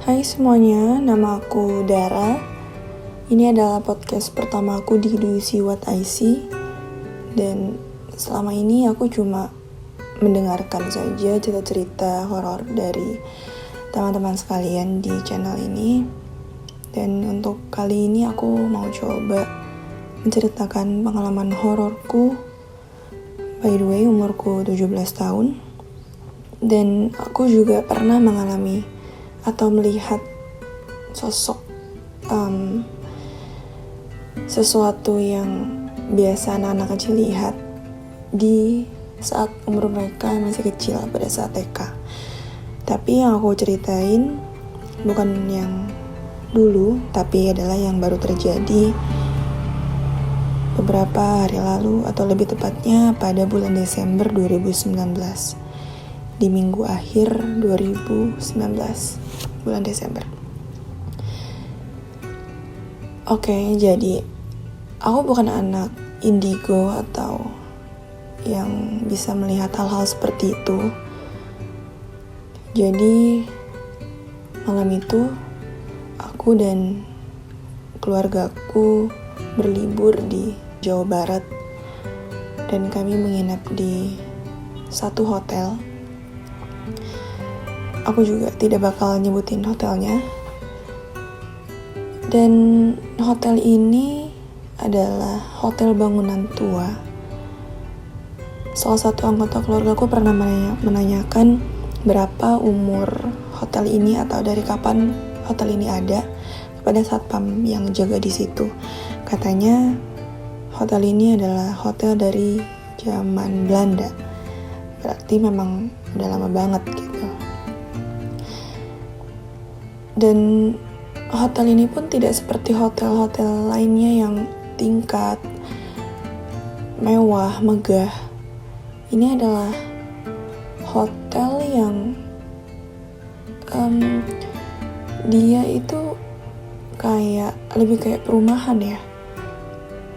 Hai semuanya, nama aku Dara. Ini adalah podcast pertama aku di Do You See What I See. Dan selama ini aku cuma mendengarkan saja cerita-cerita horor dari teman-teman sekalian di channel ini. Dan untuk kali ini aku mau coba menceritakan pengalaman hororku. By the way, umurku 17 tahun. Dan aku juga pernah mengalami atau melihat sosok sesuatu yang biasa anak-anak kecil lihat di saat umur mereka masih kecil pada saat TK. Tapi yang aku ceritain bukan yang dulu, tapi adalah yang baru terjadi beberapa hari lalu, atau lebih tepatnya pada bulan Desember 2019. Di minggu akhir 2019, bulan Desember. Oke, jadi aku bukan anak indigo atau yang bisa melihat hal-hal seperti itu. Jadi malam itu aku dan keluargaku berlibur di Jawa Barat dan kami menginap di satu hotel. Aku juga tidak bakal nyebutin hotelnya. Dan hotel ini adalah hotel bangunan tua. Salah satu anggota keluarga aku pernah menanyakan berapa umur hotel ini atau dari kapan hotel ini ada kepada satpam yang jaga di situ. Katanya hotel ini adalah hotel dari zaman Belanda. Berarti memang udah lama banget gitu. Dan hotel ini pun tidak seperti hotel-hotel lainnya yang tingkat mewah, megah. Ini adalah hotel yang dia itu lebih kayak perumahan ya.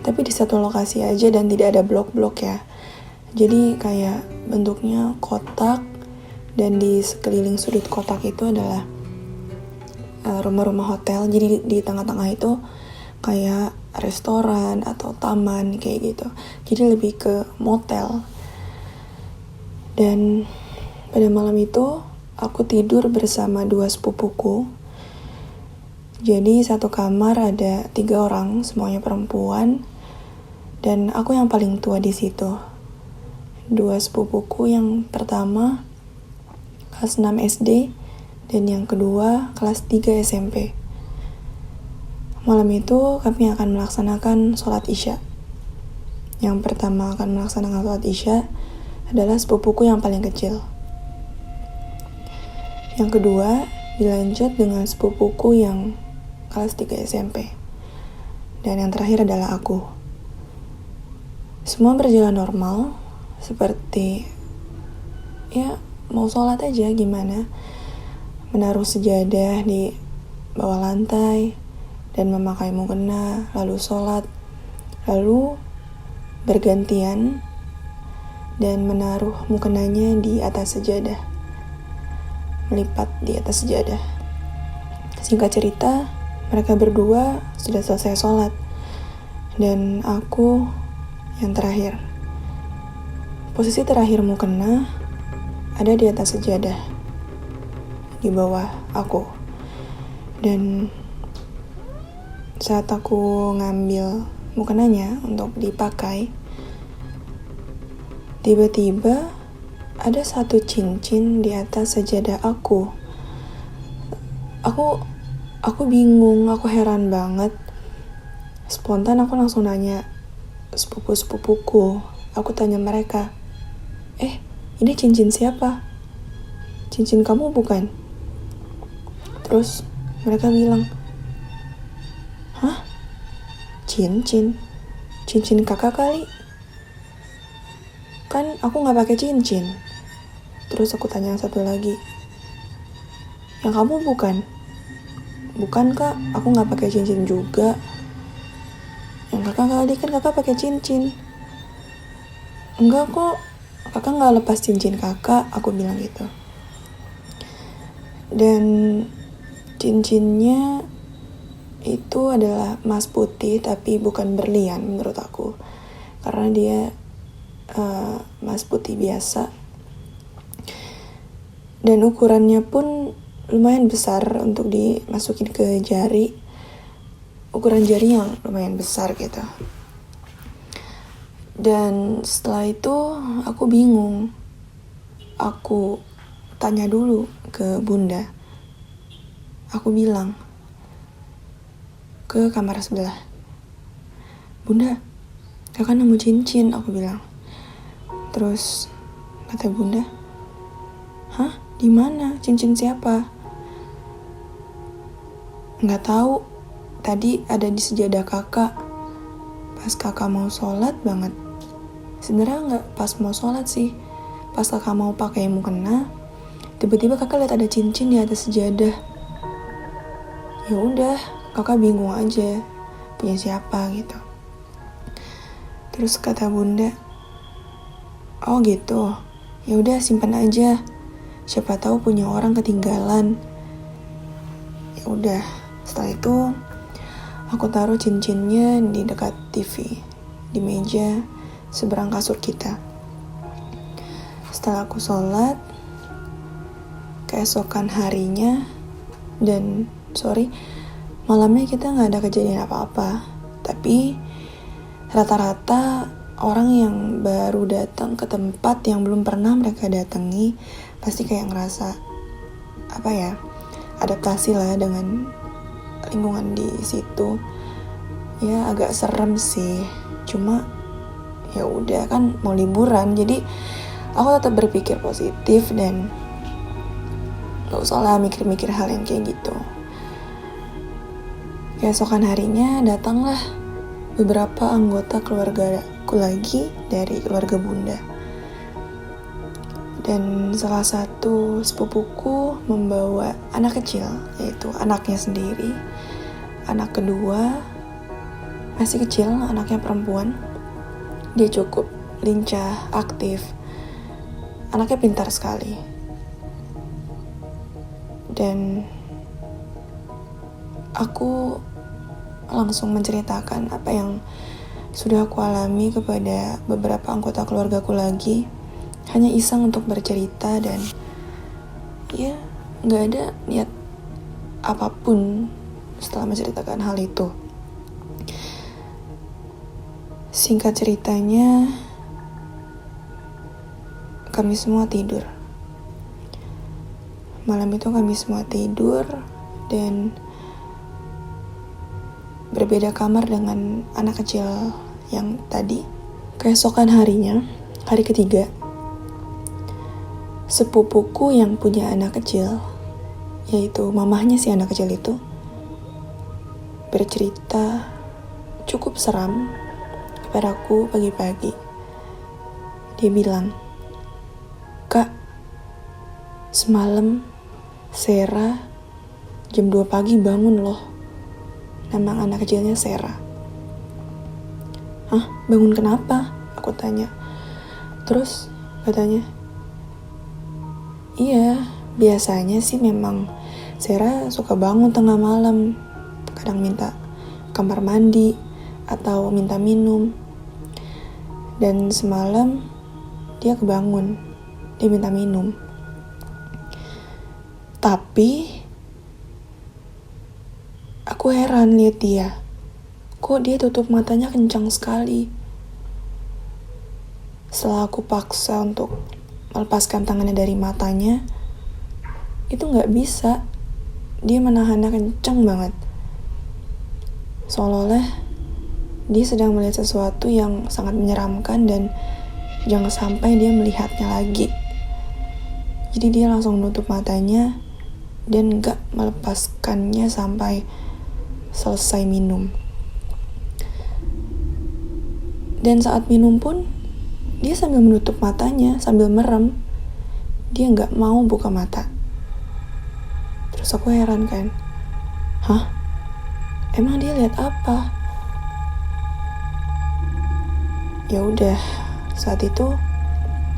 Tapi di satu lokasi aja dan tidak ada blok-blok ya. Jadi kayak bentuknya kotak dan di sekeliling sudut kotak itu adalah rumah-rumah hotel. Jadi di tengah-tengah itu kayak restoran atau taman kayak gitu. Jadi lebih ke motel. Dan pada malam itu aku tidur bersama 2 sepupuku. Jadi satu kamar ada 3 orang, semuanya perempuan. Dan aku yang paling tua di situ. 2 sepupuku yang pertama kelas 6 SD. Dan yang kedua, kelas 3 SMP. Malam itu kami akan melaksanakan sholat Isya. Yang pertama akan melaksanakan sholat Isya adalah sepupuku yang paling kecil. Yang kedua, dilanjut dengan sepupuku yang kelas 3 SMP. Dan yang terakhir adalah aku. Semua berjalan normal, seperti ya mau sholat aja gimana. Menaruh sejadah di bawah lantai dan memakai mukena, lalu sholat, lalu bergantian dan menaruh mukenanya di atas sejadah, melipat di atas sejadah. Singkat cerita, mereka berdua sudah selesai sholat dan aku yang terakhir. Posisi terakhir mukena ada di atas sejadah di bawah aku. Dan saat aku ngambil mukenanya untuk dipakai, tiba-tiba ada satu cincin di atas sajadah aku. Aku bingung, aku heran banget. Spontan aku langsung nanya sepupu-sepupuku. Aku tanya mereka, ini cincin siapa? Cincin kamu bukan? Terus mereka bilang, hah? Cincin kakak kali. Kan aku gak pakai cincin. Terus aku tanya yang satu lagi, yang kamu bukan? Bukan kak, aku gak pakai cincin juga. Yang kakak kali, kan kakak pakai cincin. Enggak kok, kakak gak lepas cincin kakak, aku bilang gitu. Dan Cincinnya itu adalah emas putih tapi bukan berlian menurut aku, karena dia emas putih biasa dan ukurannya pun lumayan besar untuk dimasukin ke jari, ukuran jari yang lumayan besar gitu. Dan setelah itu aku bingung, aku tanya dulu ke bunda. Aku bilang ke kamar sebelah, "Bunda, kakak nemu cincin," aku bilang. Terus kata bunda, "Hah? Di mana? Cincin siapa?" Nggak tahu. Tadi ada di sejadah kakak. Pas kakak mau sholat banget. Sebenarnya nggak pas mau sholat sih. Pas kakak mau pakai mukena, tiba-tiba kakak lihat ada cincin di atas sejadah. Ya udah, kakak bingung aja punya siapa gitu. Terus kata bunda, "Oh gitu, ya udah simpan aja. Siapa tahu punya orang ketinggalan." Ya udah, setelah itu aku taruh cincinnya di dekat TV, di meja seberang kasur kita. Setelah aku sholat, keesokan harinya malamnya kita nggak ada kejadian apa-apa. Tapi rata-rata orang yang baru datang ke tempat yang belum pernah mereka datangi pasti kayak ngerasa adaptasi lah dengan lingkungan di situ. Ya agak serem sih, cuma ya udah kan mau liburan, jadi aku tetap berpikir positif dan gak usah lah mikir-mikir hal yang kayak gitu. Keesokan harinya datanglah beberapa anggota keluargaku lagi dari keluarga bunda. Dan salah satu sepupuku membawa anak kecil, yaitu anaknya sendiri. Anak kedua masih kecil, anaknya perempuan. Dia cukup lincah, aktif. Anaknya pintar sekali. Dan aku langsung menceritakan apa yang sudah aku alami kepada beberapa anggota keluargaku lagi. Hanya iseng untuk bercerita dan ya gak ada niat apapun setelah menceritakan hal itu. Singkat ceritanya, kami semua tidur. Malam itu kami semua tidur dan berbeda kamar dengan anak kecil yang tadi. Keesokan harinya, hari ketiga, sepupuku yang punya anak kecil, yaitu mamahnya si anak kecil itu, bercerita cukup seram kepadaku pagi-pagi. Dia bilang, "Kak, semalam Sera jam 2 pagi bangun loh." Nama anak kecilnya Sera. "Hah? Bangun kenapa?" Aku tanya. Terus katanya, "Iya, biasanya sih memang Sera suka bangun tengah malam. Kadang minta kamar mandi atau minta minum. Dan semalam dia kebangun, dia minta minum. Tapi aku heran lihat dia. Kok dia tutup matanya kencang sekali. Setelah aku paksa untuk melepaskan tangannya dari matanya, itu gak bisa. Dia menahannya kencang banget. Seolah-olah dia sedang melihat sesuatu yang sangat menyeramkan dan jangan sampai dia melihatnya lagi. Jadi dia langsung menutup matanya dan gak melepaskannya sampai selesai minum. Dan saat minum pun dia sambil menutup matanya, sambil merem. Dia gak mau buka mata. Terus aku heran kan, "Hah? Emang dia lihat apa?" Ya udah, saat itu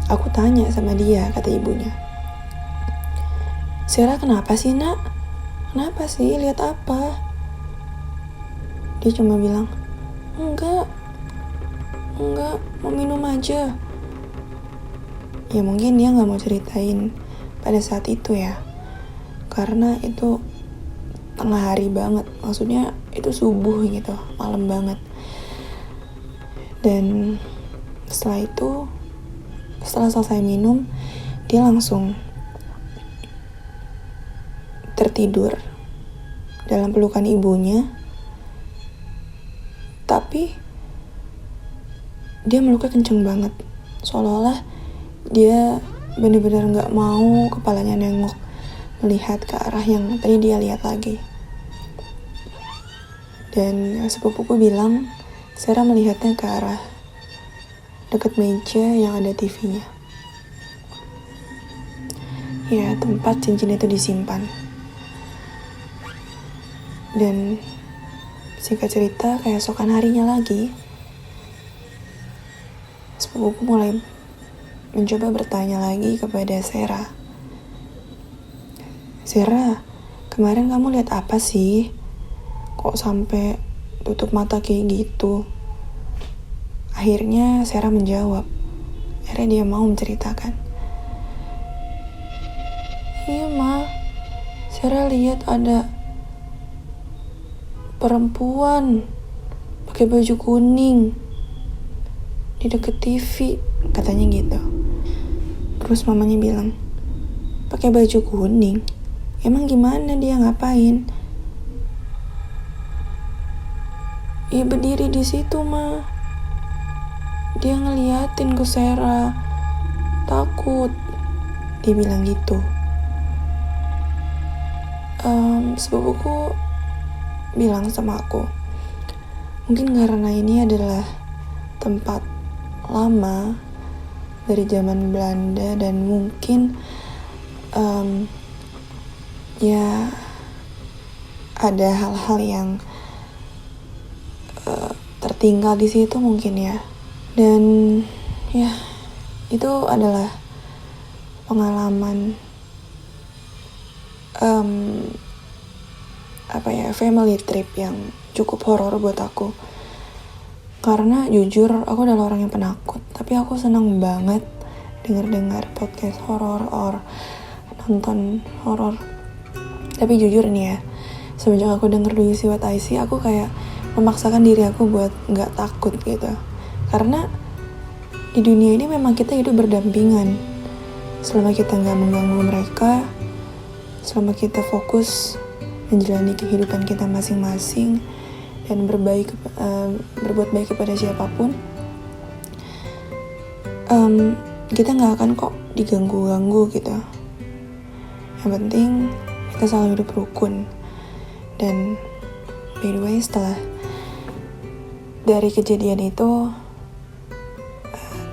aku tanya sama dia, kata ibunya, "Sera kenapa sih nak? Kenapa sih? Lihat apa? Dia cuma bilang, enggak, mau minum aja. Ya mungkin dia gak mau ceritain pada saat itu ya, karena itu tengah hari banget, maksudnya itu subuh gitu, malam banget. Dan setelah itu, setelah selesai minum, dia langsung tertidur dalam pelukan ibunya. Tapi dia meluknya kenceng banget, seolah-olah dia benar-benar gak mau kepalanya nengok melihat ke arah yang tadi dia lihat lagi. Dan sepupuku bilang Sarah melihatnya ke arah dekat meja yang ada TV-nya, ya tempat cincin itu disimpan. Dan singkat cerita, keesokan harinya lagi, sepupuku mulai mencoba bertanya lagi kepada Sarah. Sarah, kemarin kamu lihat apa sih? Kok sampai tutup mata kayak gitu? Akhirnya Sarah menjawab. Akhirnya dia mau menceritakan. Iya ma, Sarah lihat ada perempuan pakai baju kuning di deket TV, katanya gitu. Terus mamanya bilang, pakai baju kuning? Emang gimana dia ngapain? Ya berdiri di situ mah. Dia ngeliatin ke Sarah, takut. Dia bilang gitu. Sepupuku bilang sama aku, mungkin karena ini adalah tempat lama dari zaman Belanda dan mungkin ya ada hal-hal yang tertinggal di situ mungkin ya. Dan ya itu adalah pengalaman family trip yang cukup horor buat aku. Karena jujur aku adalah orang yang penakut, tapi aku senang banget dengar podcast horor or nonton horor. Tapi jujur nih ya, semenjak aku denger Do You See What I See, aku kayak memaksakan diri aku buat gak takut gitu. Karena di dunia ini memang kita hidup berdampingan. Selama kita gak mengganggu mereka, selama kita fokus menjalani kehidupan kita masing-masing dan berbuat baik kepada siapapun, kita gak akan kok diganggu-ganggu gitu. Yang penting kita selalu hidup rukun. Dan by the way, setelah dari kejadian itu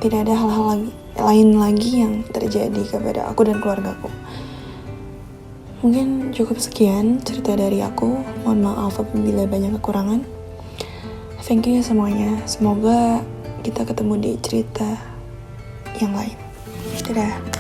tidak ada hal-hal lain lagi yang terjadi kepada aku dan keluargaku. Mungkin cukup sekian cerita dari aku. Mohon maaf apabila banyak kekurangan. Thank you ya semuanya. Semoga kita ketemu di cerita yang lain. Dadah.